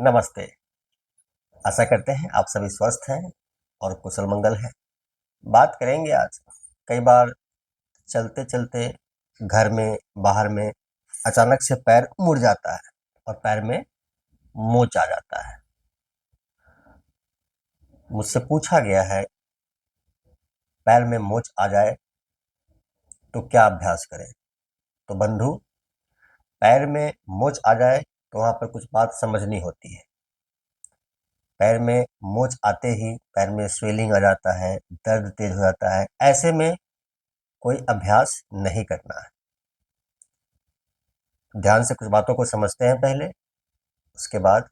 नमस्ते। आशा करते हैं आप सभी स्वस्थ हैं और कुशल मंगल हैं। बात करेंगे आज, कई बार चलते-चलते घर में, बाहर में अचानक से पैर मुड़ जाता है और पैर में मोच आ जाता है। मुझसे पूछा गया है, पैर में मोच आ जाए तो क्या अभ्यास करें? तो बंधु, पैर में मोच आ जाए तो वहाँ पर कुछ बात समझनी होती है। पैर में मोच आते ही पैर में स्वेलिंग आ जाता है, दर्द तेज हो जाता है। ऐसे में कोई अभ्यास नहीं करना है। ध्यान से कुछ बातों को समझते हैं पहले, उसके बाद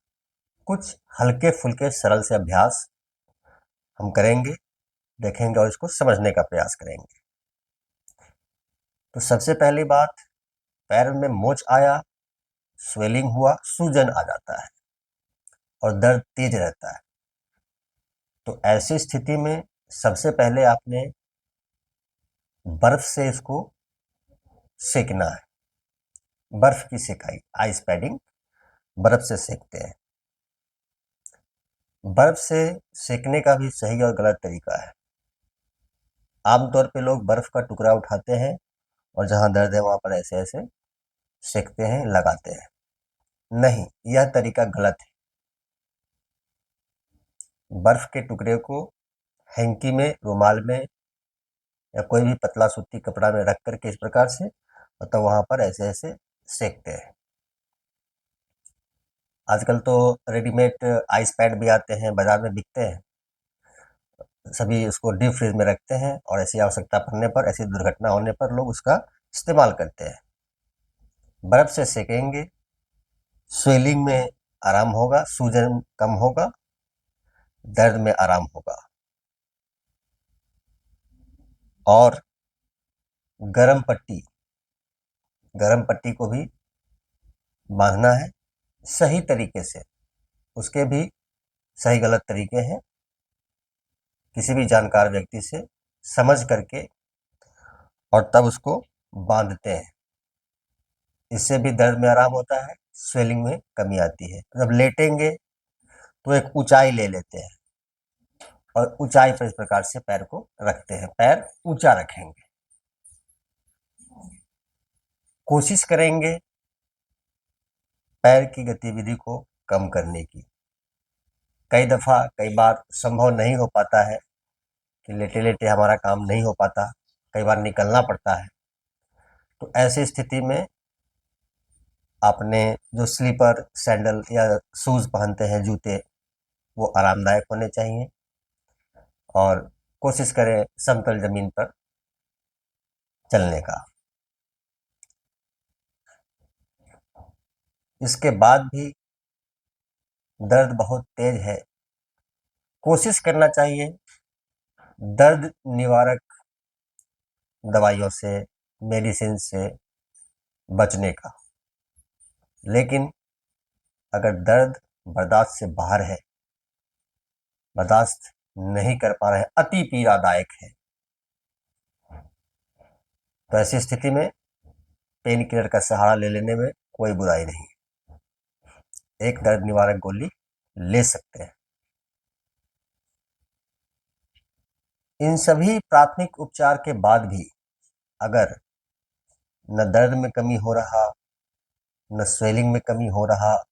कुछ हल्के-फुल्के सरल से अभ्यास हम करेंगे, देखेंगे और इसको समझने का प्रयास करेंगे। तो सबसे पहली बात, पैर में मोच आया, स्वेलिंग हुआ, सूजन आ जाता है और दर्द तेज रहता है। तो ऐसी स्थिति में सबसे पहले आपने बर्फ से इसको सेंकना है। बर्फ की सेकाई, आइस पैडिंग, बर्फ से सेकते हैं। बर्फ से सेकने का भी सही और गलत तरीका है। आमतौर पे लोग बर्फ का टुकड़ा उठाते हैं और जहाँ दर्द है वहाँ पर ऐसे-ऐसे सेकते हैं, लगाते हैं। नहीं, यह तरीका गलत है। बर्फ के टुकड़े को हैंकी में, रुमाल में या कोई भी पतला सूती कपड़ा में रख कर के इस प्रकार से और तब वहाँ पर ऐसे-ऐसे सेकते हैं। आजकल तो रेडीमेड आइस पैड भी आते हैं, बाज़ार में बिकते हैं। सभी उसको डीप फ्रीज में रखते हैं और ऐसी आवश्यकता पड़ने पर, ऐसी दुर्घटना होने पर लोग उसका इस्तेमाल करते हैं। बर्फ से सेकेंगे, स्वेलिंग में आराम होगा, सूजन कम होगा, दर्द में आराम होगा। और गरम पट्टी, गरम पट्टी को भी बांधना है सही तरीके से। उसके भी सही गलत तरीके हैं। किसी भी जानकार व्यक्ति से समझ करके और तब उसको बांधते हैं। इससे भी दर्द में आराम होता है, स्वेलिंग में कमी आती है। जब लेटेंगे तो एक ऊंचाई ले लेते हैं और ऊंचाई पर इस प्रकार से पैर को रखते हैं। पैर ऊंचा रखेंगे। कोशिश करेंगे पैर की गतिविधि को कम करने की। कई दफ़ा, कई बार संभव नहीं हो पाता है कि लेटे-लेटे हमारा काम नहीं हो पाता, कई बार निकलना पड़ता है। तो ऐसी स्थिति में आपने जो स्लीपर, सैंडल या शूज़ पहनते हैं, जूते, वो आरामदायक होने चाहिए और कोशिश करें समतल ज़मीन पर चलने का। इसके बाद भी दर्द बहुत तेज है, कोशिश करना चाहिए दर्द निवारक दवाइयों से, मेडिसिन से बचने का। लेकिन अगर दर्द बर्दाश्त से बाहर है, बर्दाश्त नहीं कर पा रहे हैं, अति पीड़ादायक है, तो ऐसी स्थिति में पेन किलर का सहारा ले लेने में कोई बुराई नहीं। एक दर्द निवारक गोली ले सकते हैं। इन सभी प्राथमिक उपचार के बाद भी अगर न दर्द में कमी हो रहा, न स्वेलिंग में कमी हो रहा,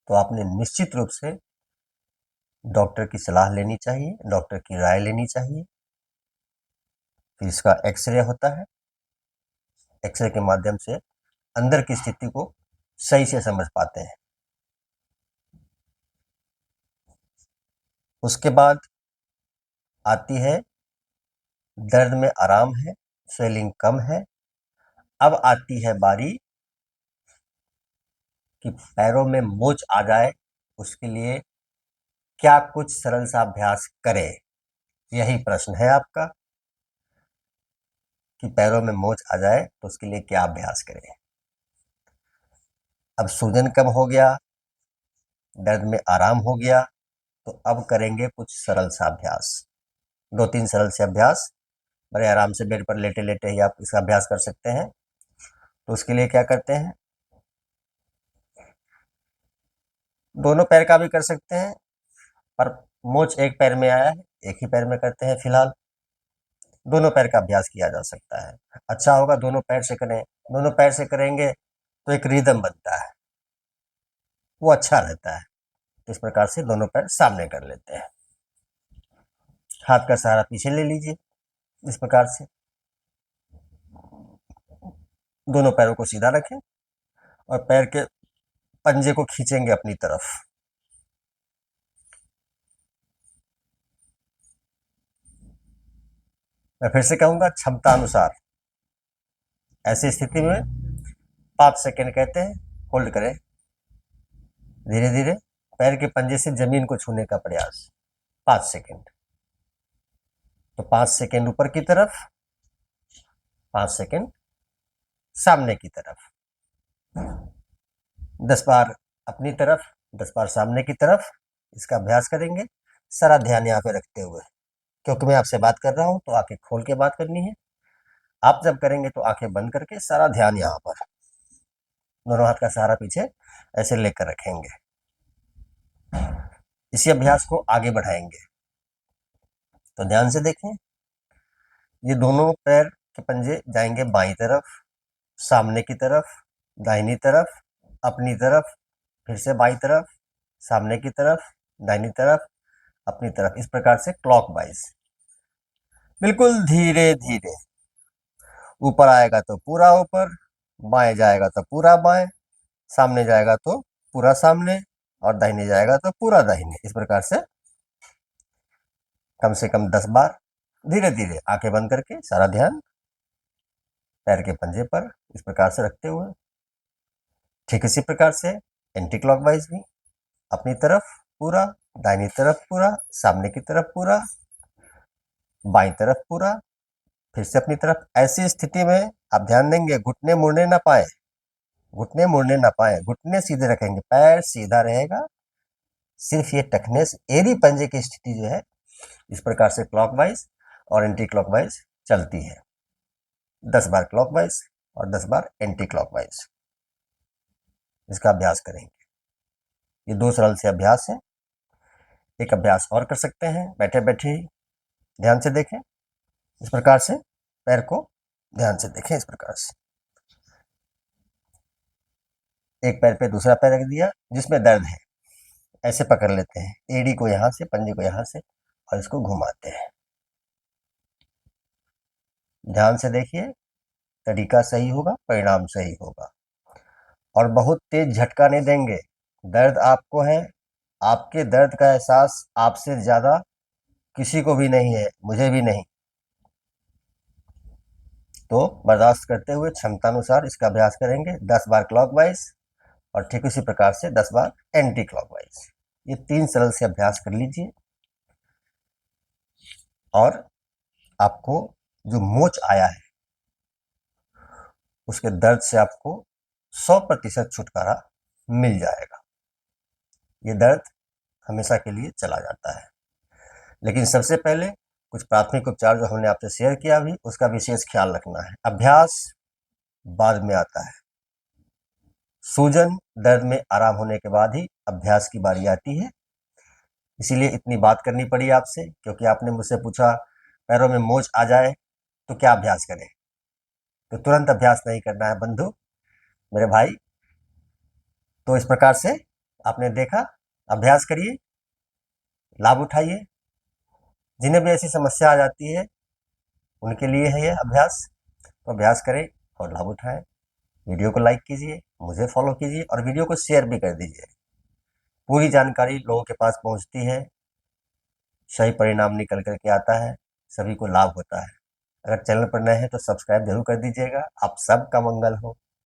तो आपने निश्चित रूप से डॉक्टर की सलाह लेनी चाहिए, डॉक्टर की राय लेनी चाहिए। फिर इसका एक्सरे होता है। एक्सरे के माध्यम से अंदर की स्थिति को सही से समझ पाते हैं। उसके बाद आती है, दर्द में आराम है, स्वेलिंग कम है। अब आती है बारी कि पैरों में मोच आ जाए, उसके लिए क्या कुछ सरल सा अभ्यास करें? यही प्रश्न है आपका कि पैरों में मोच आ जाए तो उसके लिए क्या अभ्यास करें? अब सूजन कम हो गया, दर्द में आराम हो गया, तो अब करेंगे कुछ सरल सा अभ्यास। 2-3 सरल से अभ्यास बड़े आराम से बेड पर लेटे-लेटे ही आप इसका अभ्यास कर सकते हैं। तो उसके लिए क्या करते हैं, दोनों पैर का भी कर सकते हैं, पर मोच एक पैर में आया है, एक ही पैर में करते हैं फिलहाल। दोनों पैर का अभ्यास किया जा सकता है। अच्छा होगा दोनों पैर से करें। दोनों पैर से करेंगे तो एक रिदम बनता है, वो अच्छा रहता है। तो इस प्रकार से दोनों पैर सामने कर लेते हैं। हाथ का सहारा पीछे ले लीजिए इस प्रकार से। दोनों पैरों को सीधा रखें और पैर के पंजे को खींचेंगे अपनी तरफ। मैं फिर से कहूंगा, क्षमता अनुसार। ऐसी स्थिति में 5 सेकेंड कहते हैं, होल्ड करें। धीरे धीरे पैर के पंजे से जमीन को छूने का प्रयास। 5 सेकेंड। तो 5 सेकेंड ऊपर की तरफ, 5 सेकेंड सामने की तरफ। 10 बार अपनी तरफ, 10 बार सामने की तरफ। इसका अभ्यास करेंगे सारा ध्यान यहाँ पे रखते हुए, क्योंकि मैं आपसे बात कर रहा हूं तो आंखें खोल के बात करनी है। आप जब करेंगे तो आंखें बंद करके सारा ध्यान यहाँ पर। दोनों हाथ का सहारा पीछे ऐसे लेकर रखेंगे। इसी अभ्यास को आगे बढ़ाएंगे। तो ध्यान से देखें, ये दोनों पैर के पंजे जाएंगे बाईं तरफ, सामने की तरफ, दाहिनी तरफ, अपनी तरफ, फिर से बाईं तरफ, सामने की तरफ, दाहिनी तरफ, अपनी तरफ। इस प्रकार से क्लॉकवाइज, बिल्कुल धीरे धीरे। ऊपर आएगा तो पूरा ऊपर, बाएं जाएगा तो पूरा बाएं, सामने जाएगा तो पूरा सामने, और दाहिने जाएगा तो पूरा दाहिने। इस प्रकार से कम 10 बार धीरे धीरे, आंखें बंद करके सारा ध्यान पैर के पंजे पर इस प्रकार से रखते हुए। ठीक इसी प्रकार से एंटी क्लॉकवाइज भी, अपनी तरफ पूरा, दाहिनी तरफ पूरा, सामने की तरफ पूरा, बाईं तरफ पूरा, फिर से अपनी तरफ। ऐसी स्थिति में आप ध्यान देंगे घुटने मुड़ने ना पाए, घुटने मुड़ने ना पाए, घुटने सीधे रखेंगे, पैर सीधा रहेगा। सिर्फ ये टखने से एड़ी पंजे की स्थिति जो है, इस प्रकार से क्लॉकवाइज और एंटी क्लॉकवाइज चलती है। 10 बार क्लॉकवाइज और 10 बार एंटी क्लॉकवाइज। इसका अभ्यास करेंगे। ये 2 सरल से अभ्यास है। एक अभ्यास और कर सकते हैं बैठे बैठे ही। ध्यान से देखें, इस प्रकार से पैर को ध्यान से देखें। इस प्रकार से एक पैर पे दूसरा पैर रख दिया, जिसमें दर्द है ऐसे पकड़ लेते हैं, एड़ी को यहाँ से, पंजे को यहाँ से, और इसको घुमाते हैं। ध्यान से देखिए, तरीका सही होगा, परिणाम सही होगा। और बहुत तेज झटका नहीं देंगे। दर्द आपको है, आपके दर्द का एहसास आपसे ज्यादा किसी को भी नहीं है, मुझे भी नहीं। तो बर्दाश्त करते हुए क्षमतानुसार इसका अभ्यास करेंगे। 10 बार क्लॉकवाइज और ठीक उसी प्रकार से 10 बार एंटी क्लॉकवाइज। ये 3 सरल से अभ्यास कर लीजिए और आपको जो मोच आया है उसके दर्द से आपको 100% छुटकारा मिल जाएगा। ये दर्द हमेशा के लिए चला जाता है। लेकिन सबसे पहले कुछ प्राथमिक उपचार जो हमने आपसे शेयर किया अभी, उसका विशेष ख्याल रखना है। अभ्यास बाद में आता है। सूजन दर्द में आराम होने के बाद ही अभ्यास की बारी आती है। इसीलिए इतनी बात करनी पड़ी आपसे, क्योंकि आपने मुझसे पूछा पैरों में मोच आ जाए तो क्या अभ्यास करें। तो तुरंत अभ्यास नहीं करना है बंधु, मेरे भाई। तो इस प्रकार से आपने देखा, अभ्यास करिए, लाभ उठाइए। जिन्हें भी ऐसी समस्या आ जाती है उनके लिए है यह अभ्यास। तो अभ्यास करें और लाभ उठाएं। वीडियो को लाइक कीजिए, मुझे फॉलो कीजिए और वीडियो को शेयर भी कर दीजिए। पूरी जानकारी लोगों के पास पहुंचती है, सही परिणाम निकल करके आता है, सभी को लाभ होता है। अगर चैनल पर नए हैं तो सब्सक्राइब जरूर कर दीजिएगा। आप सबका मंगल हो।